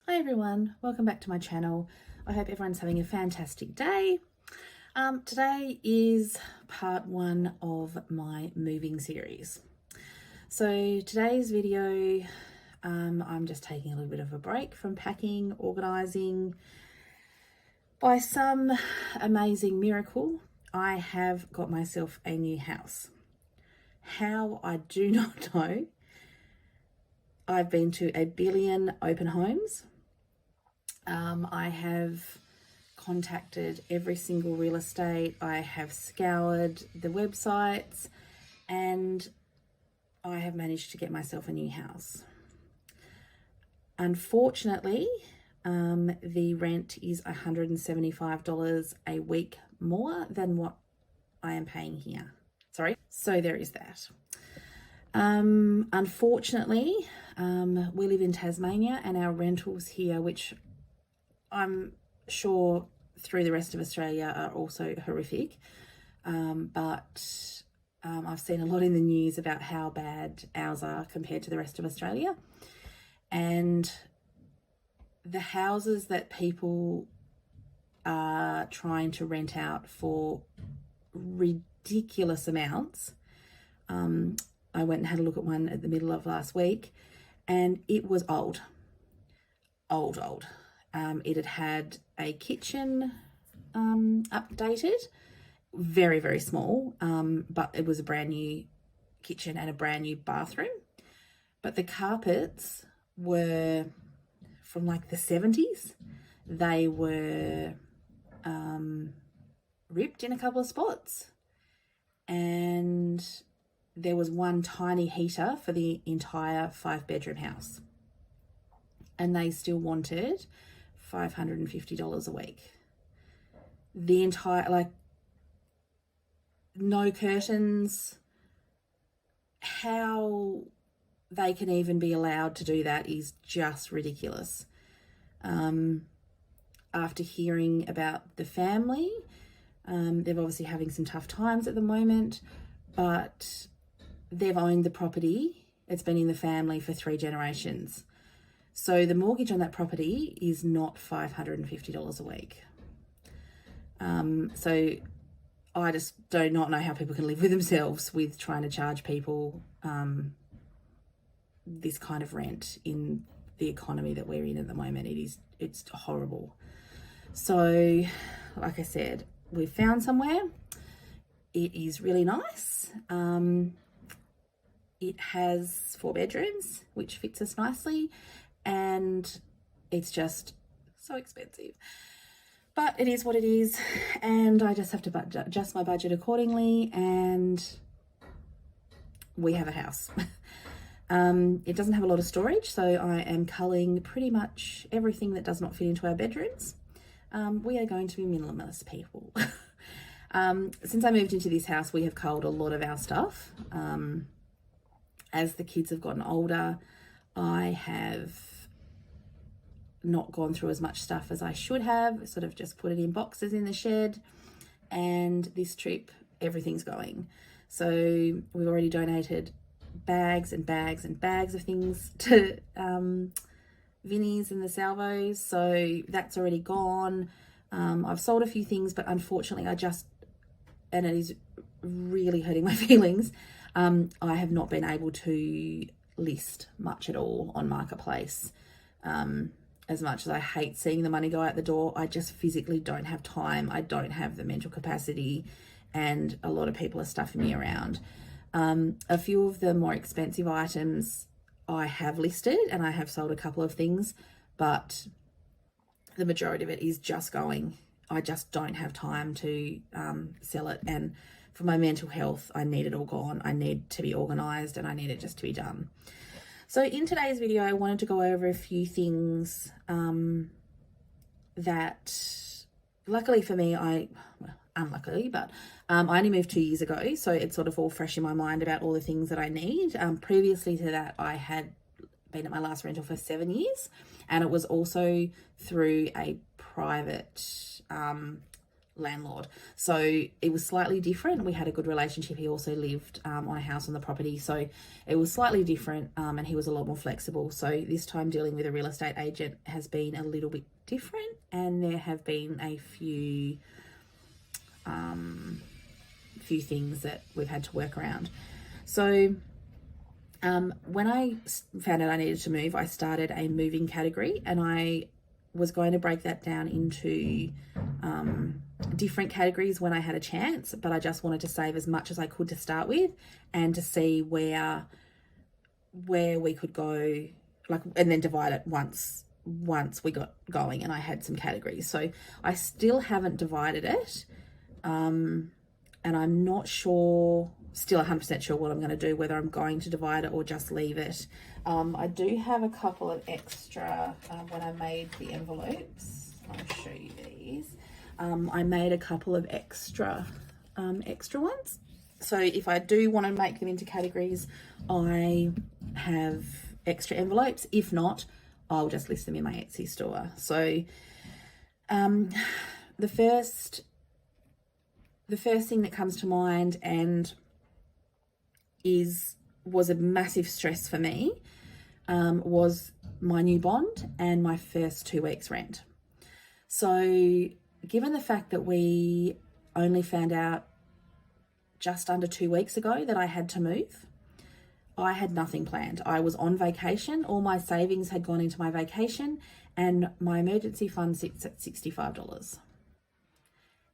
Hi everyone, welcome back to my channel. I hope everyone's having a fantastic day. Today is part one of my moving series. So today's video, I'm just taking a little bit of a break from packing, organising. By some amazing miracle, I have got myself a new house. How, I do not know. I've been to a billion open homes. I have contacted every single real estate. I have scoured the websites and I have managed to get myself a new house. Unfortunately, the rent is $175 a week more than what I am paying here. So there is that. Unfortunately, we live in Tasmania and our rentals here, which I'm sure through the rest of Australia, are also horrific. But I've seen a lot in the news about how bad ours are compared to the rest of Australia. And the houses that people are trying to rent out for ridiculous amounts. I went and had a look at one at the middle of last week and it was old. It had had a kitchen updated, very, very small, but it was a brand new kitchen and a brand new bathroom. But the carpets were from like the 70s. They were ripped in a couple of spots. And there was one tiny heater for the entire 5-bedroom house. And they still wanted $550 a week. The entire, no curtains. How they can even be allowed to do that is just ridiculous. After hearing about the family, they're obviously having some tough times at the moment, but they've owned the property. It's been in the family for 3 generations. So the mortgage on that property is not $550 a week. So I just do not know how people can live with themselves with trying to charge people this kind of rent in the economy that we're in at the moment. It's horrible. So, like I said, we've found somewhere. It is really nice. It has 4 bedrooms, which fits us nicely. And it's just so expensive, but it is what it is, and I just have to adjust my budget accordingly, and we have a house. It doesn't have a lot of storage, so I am culling pretty much everything that does not fit into our bedrooms. We are going to be minimalist people. Since I moved into this house, we have culled a lot of our stuff. As the kids have gotten older, I have not gone through as much stuff as I should have, sort of just put it in boxes in the shed. And this trip, everything's going. So we've already donated bags and bags and bags of things to Vinnie's and the Salvos. So that's already gone. I've sold a few things, but unfortunately and it is really hurting my feelings, I have not been able to list much at all on Marketplace. As much as I hate seeing the money go out the door, I just physically don't have time. I don't have the mental capacity, and a lot of people are stuffing me around. A few of the more expensive items I have listed, and I have sold a couple of things, but the majority of it is just going. I just don't have time to sell it, and for my mental health, I need it all gone. I need to be organised, and I need it just to be done. So in today's video, I wanted to go over a few things that, luckily for me, unluckily, but I only moved 2 years ago, so it's sort of all fresh in my mind about all the things that I need. Previously to that, I had been at my last rental for 7 years, and it was also through a private landlord. So it was slightly different. We had a good relationship. He also lived on a house on the property. So it was slightly different, and he was a lot more flexible. So this time dealing with a real estate agent has been a little bit different, and there have been a few things that we've had to work around. So when I found out I needed to move, I started a moving category, and I was going to break that down into different categories when I had a chance, but I just wanted to save as much as I could to start with, and to see where we could go, like, and then divide it once we got going and I had some categories. So I still haven't divided it, and I'm not sure, still 100% sure what I'm going to do, whether I'm going to divide it or just leave it. I do have a couple of extra, when I made the envelopes, I'll show you these. I made a couple of extra ones. So if I do want to make them into categories, I have extra envelopes. If not, I'll just list them in my Etsy store. So the first thing that comes to mind and was a massive stress for me was my new bond and my first 2 weeks rent. So given the fact that we only found out just under 2 weeks ago that I had to move, I had nothing planned. I was on vacation. All my savings had gone into my vacation, and my emergency fund sits at $65.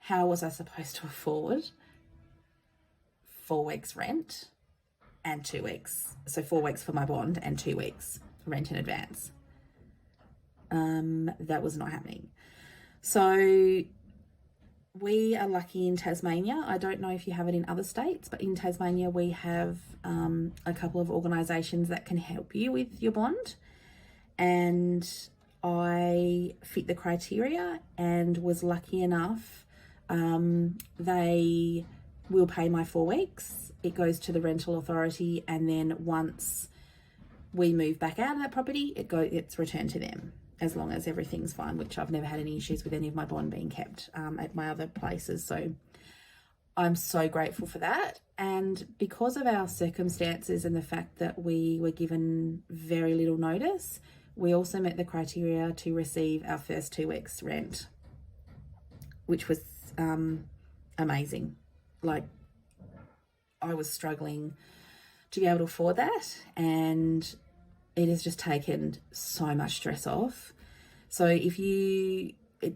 How was I supposed to afford 4 weeks rent and 2 weeks? So 4 weeks for my bond and 2 weeks rent in advance. That was not happening. So we are lucky in Tasmania. I don't know if you have it in other states, but in Tasmania we have a couple of organisations that can help you with your bond. And I fit the criteria and was lucky enough. They will pay my 4 weeks. It goes to the rental authority, and then once we move back out of that property, it's returned to them, as long as everything's fine, which I've never had any issues with any of my bond being kept at my other places. So I'm so grateful for that. And because of our circumstances and the fact that we were given very little notice, we also met the criteria to receive our first 2 weeks rent, which was amazing. Like, I was struggling to be able to afford that, and it has just taken so much stress off. So if you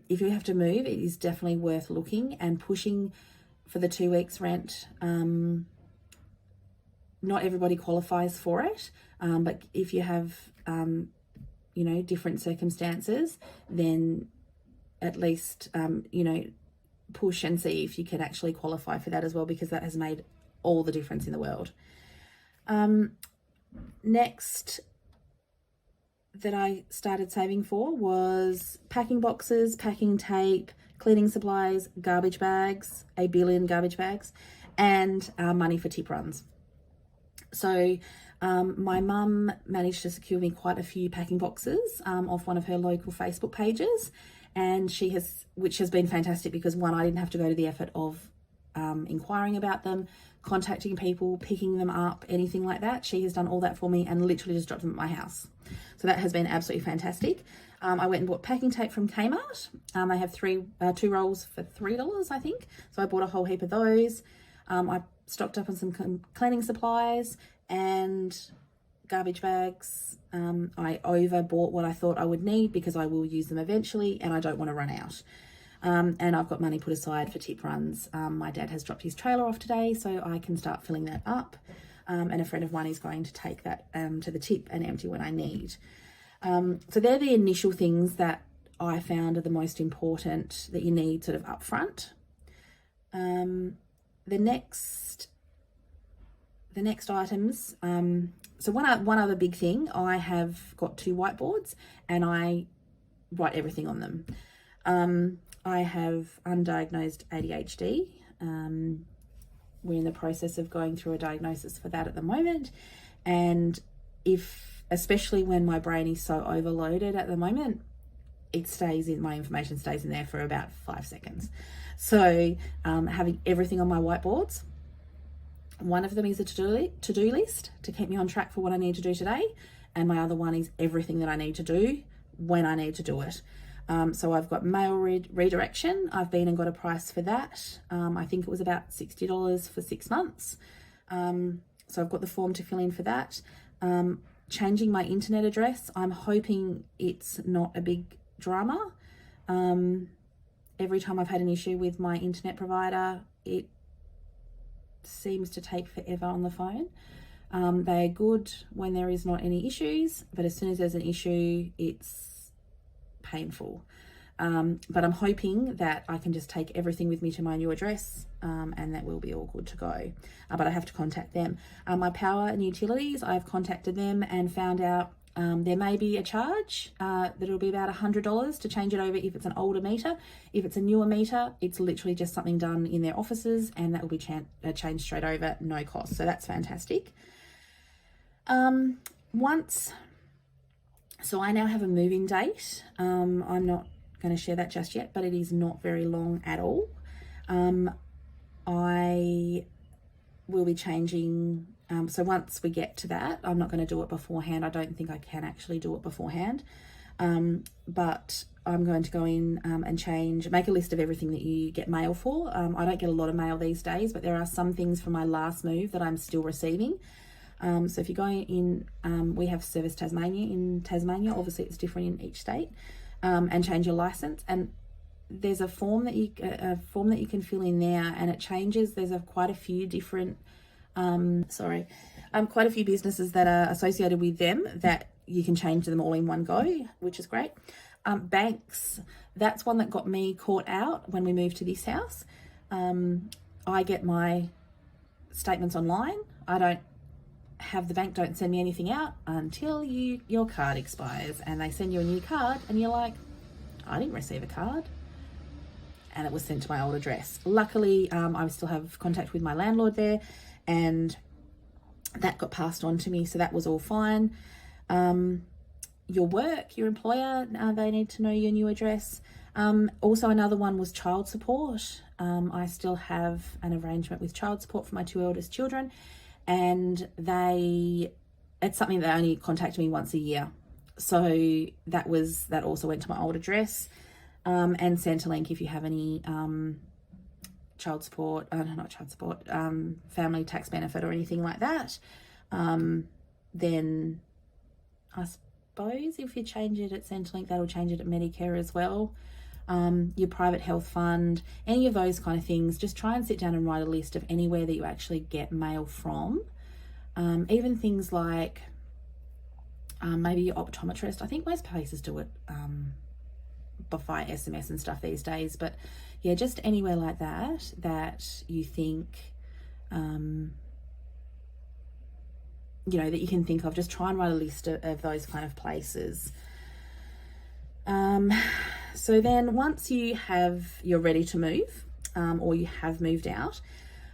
have to move, it is definitely worth looking and pushing for the 2 weeks rent. Not everybody qualifies for it, but if you have different circumstances, then at least push and see if you can actually qualify for that as well, because that has made all the difference in the world. Next that I started saving for was packing boxes, packing tape, cleaning supplies, garbage bags, 1 billion garbage bags, and money for tip runs. So my mum managed to secure me quite a few packing boxes off one of her local Facebook pages, and which has been fantastic, because one, I didn't have to go to the effort of inquiring about them, contacting people, picking them up, anything like that. She has done all that for me and literally just dropped them at my house. So that has been absolutely fantastic. I went and bought packing tape from Kmart. They have 2 rolls for $3, I think. So I bought a whole heap of those. I stocked up on some cleaning supplies and garbage bags. I overbought what I thought I would need, because I will use them eventually and I don't want to run out. And I've got money put aside for tip runs. My dad has dropped his trailer off today, so I can start filling that up. And a friend of mine is going to take that to the tip and empty when I need. So they're the initial things that I found are the most important that you need sort of up front. The next items, so one other big thing, I have got 2 whiteboards and I write everything on them. I have undiagnosed ADHD. We're in the process of going through a diagnosis for that at the moment. And especially when my brain is so overloaded at the moment, it stays in, my information stays in there for about 5 seconds. So having everything on my whiteboards. One of them is a to-do list to keep me on track for what I need to do today. And my other one is everything that I need to do when I need to do it. So I've got mail redirection. I've been and got a price for that. I think it was about $60 for 6 months. So I've got the form to fill in for that. Changing my internet address. I'm hoping it's not a big drama. Every time I've had an issue with my internet provider, it seems to take forever on the phone. They are good when there is not any issues, but as soon as there's an issue, it's painful. But I'm hoping that I can just take everything with me to my new address, and that will be all good to go. But I have to contact them. My power and utilities, I've contacted them and found out there may be a charge that it'll be about $100 to change it over if it's an older meter. If it's a newer meter, it's literally just something done in their offices, and that will be changed straight over, no cost. So that's fantastic. So I now have a moving date. I'm not going to share that just yet, but it is not very long at all. I will be changing. So once we get to that, I'm not going to do it beforehand. I don't think I can actually do it beforehand. But I'm going to go in and make a list of everything that you get mail for. I don't get a lot of mail these days, but there are some things from my last move that I'm still receiving. So if you're going in, we have Service Tasmania in Tasmania. Obviously, it's different in each state. And change your license. And there's a form that you can fill in there, and it changes. There's quite a few different, quite a few businesses that are associated with them that you can change them all in one go, which is great. Banks, that's one that got me caught out when we moved to this house. I get my statements online. I don't have the bank don't send me anything out until your card expires, and they send you a new card, and you're like, I didn't receive a card, and it was sent to my old address. Luckily, I still have contact with my landlord there, and that got passed on to me, so that was all fine. Your work, your employer, they need to know your new address. Also, another one was child support. I still have an arrangement with child support for my 2 eldest children, and it's something they only contact me once a year. So that also went to my old address. And Centrelink, if you have any child support, family tax benefit or anything like that, then I suppose if you change it at Centrelink, that'll change it at Medicare as well. Your private health fund, any of those kind of things, just try and sit down and write a list of anywhere that you actually get mail from. Even things like maybe your optometrist. I think most places do it by SMS and stuff these days, but yeah, just anywhere like that you think that you can think of. Just try and write a list of those kind of places. So then once you're ready to move, or you have moved out,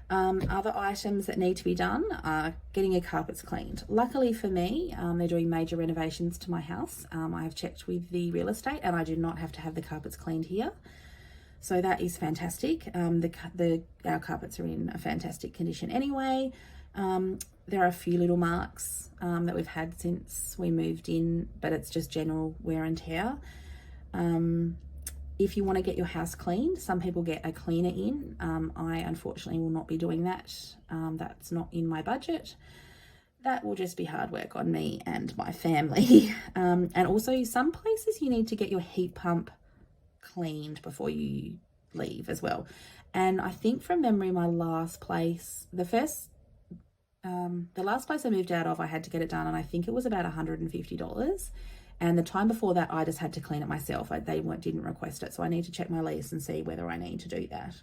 other items that need to be done are getting your carpets cleaned. Luckily for me, they're doing major renovations to my house. I have checked with the real estate, and I do not have to have the carpets cleaned here. So that is fantastic. Our carpets are in a fantastic condition anyway. There are a few little marks that we've had since we moved in, but it's just general wear and tear. If you want to get your house cleaned, some people get a cleaner in. I unfortunately will not be doing that. That's not in my budget. That will just be hard work on me and my family. And also some places you need to get your heat pump cleaned before you leave as well. And I think from memory, my last place, the last place I moved out of, I had to get it done, and I think it was about $150. And the time before that, I just had to clean it myself. They didn't request it, so I need to check my lease and see whether I need to do that.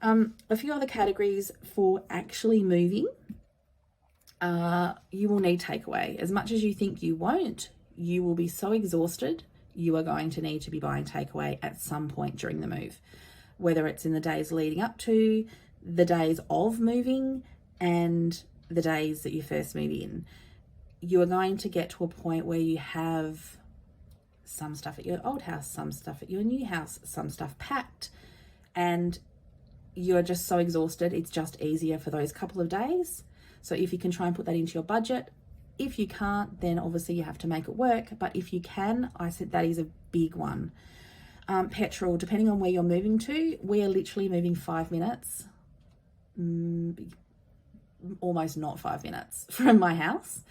A few other categories for actually moving. You will need takeaway. As much as you think you won't, you will be so exhausted, you are going to need to be buying takeaway at some point during the move. Whether it's in the days leading up to, the days of moving, and the days that you first move in. You are going to get to a point where you have some stuff at your old house, some stuff at your new house, some stuff packed, and you're just so exhausted. It's just easier for those couple of days. So if you can try and put that into your budget. If you can't, then obviously you have to make it work. But if you can, I said that is a big one. Petrol, depending on where you're moving to, we are literally moving 5 minutes, almost not 5 minutes from my house.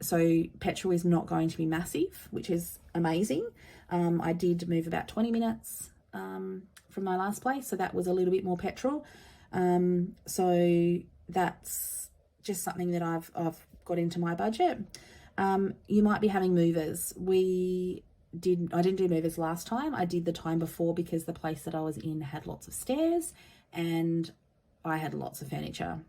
So petrol is not going to be massive, which is amazing. I did move about 20 minutes from my last place, so that was a little bit more petrol. So that's just something that I've got into my budget. You might be having movers. I didn't do movers last time. I did the time before because the place that I was in had lots of stairs and I had lots of furniture.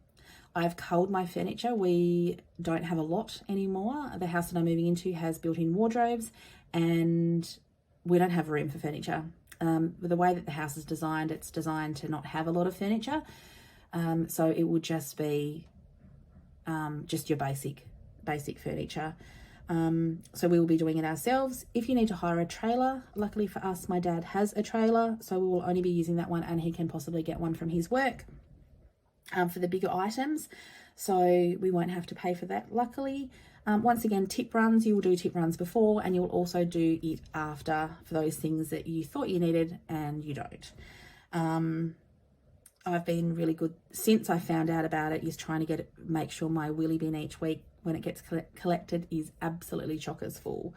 I've culled my furniture. We don't have a lot anymore. The house that I'm moving into has built-in wardrobes and we don't have room for furniture. The way that the house is designed, it's designed to not have a lot of furniture. So it would just be just your basic furniture. So we will be doing it ourselves. If you need to hire a trailer, luckily for us, my dad has a trailer, so we will only be using that one and he can possibly get one from his work for the bigger items. So we won't have to pay for that, luckily. Once again, tip runs, you will do tip runs before and you'll also do it after for those things that you thought you needed and you don't. I've been really good since I found out about it, is trying to make sure my wheelie bin each week when it gets collected is absolutely chockers full.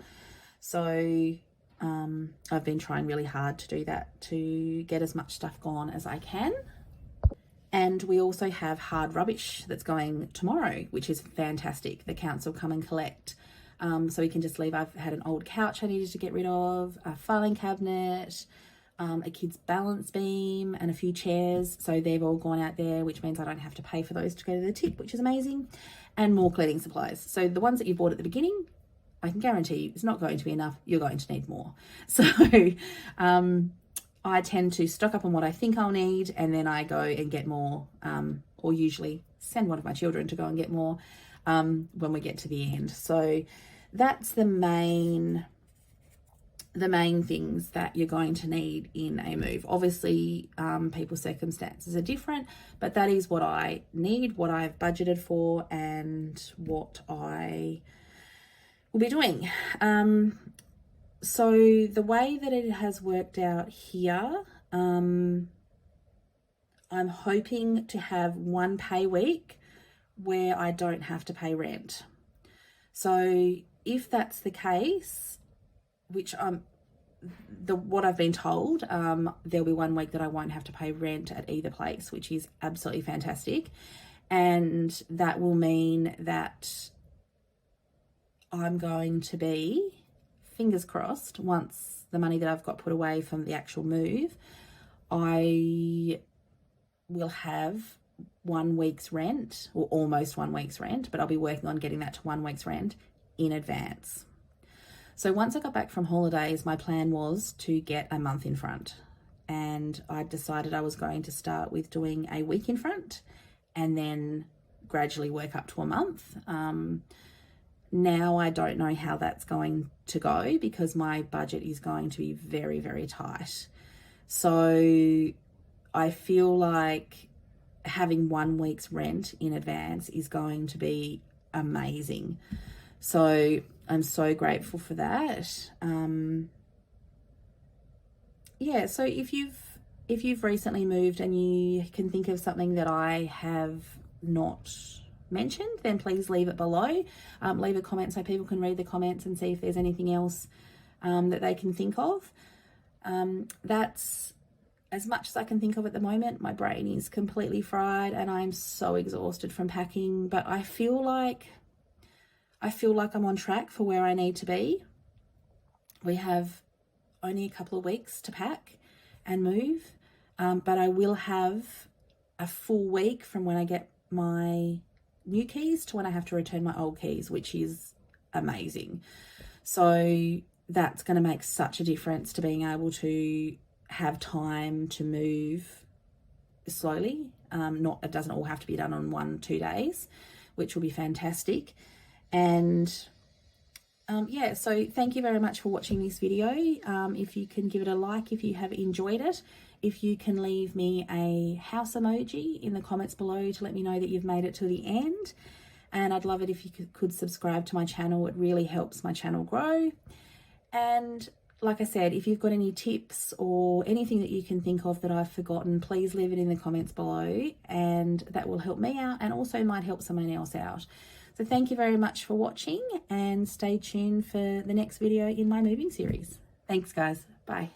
So I've been trying really hard to do that, to get as much stuff gone as I can. And we also have hard rubbish that's going tomorrow, which is fantastic. The council come and collect. So we can just leave. I've had an old couch I needed to get rid of, a filing cabinet, a kid's balance beam and a few chairs. So they've all gone out there, which means I don't have to pay for those to go to the tip, which is amazing. And more cleaning supplies. So the ones that you bought at the beginning, I can guarantee you it's not going to be enough. You're going to need more. So I tend to stock up on what I think I'll need and then I go and get more, or usually send one of my children to go and get more when we get to the end. So that's the main things that you're going to need in a move. Obviously, people's circumstances are different, but that is what I need, what I've budgeted for, and what I will be doing. So the way that it has worked out here, I'm hoping to have one pay week where I don't have to pay rent. So if that's the case, which what I've been told, there'll be 1 week that I won't have to pay rent at either place, which is absolutely fantastic. And that will mean that I'm going to be, fingers crossed, once the money that I've got put away from the actual move, I will have 1 week's rent, or almost 1 week's rent, but I'll be working on getting that to 1 week's rent in advance. So once I got back from holidays, my plan was to get a month in front. And I decided I was going to start with doing a week in front and then gradually work up to a month. Now I don't know how that's going to go because my budget is going to be very, very tight. So I feel like having 1 week's rent in advance is going to be amazing. So I'm so grateful for that. Yeah, so if you've recently moved and you can think of something that I have not mentioned, then please leave it below. Leave a comment so people can read the comments and see if there's anything else that they can think of. That's as much as I can think of at the moment. My brain is completely fried and I'm so exhausted from packing, but I feel like I'm on track for where I need to be. We have only a couple of weeks to pack and move, but I will have a full week from when I get my new keys to when I have to return my old keys, which is amazing. So that's going to make such a difference to being able to have time to move slowly. It doesn't all have to be done on 1-2 days, which will be fantastic. And yeah, so thank you very much for watching this video. If you can give it a like if you have enjoyed it, if you can leave me a house emoji in the comments below to let me know that you've made it to the end. And I'd love it if you could subscribe to my channel. It really helps my channel grow. And like I said, if you've got any tips or anything that you can think of that I've forgotten, please leave it in the comments below, and that will help me out and also might help someone else out. So thank you very much for watching, and stay tuned for the next video in my moving series. Thanks guys. Bye.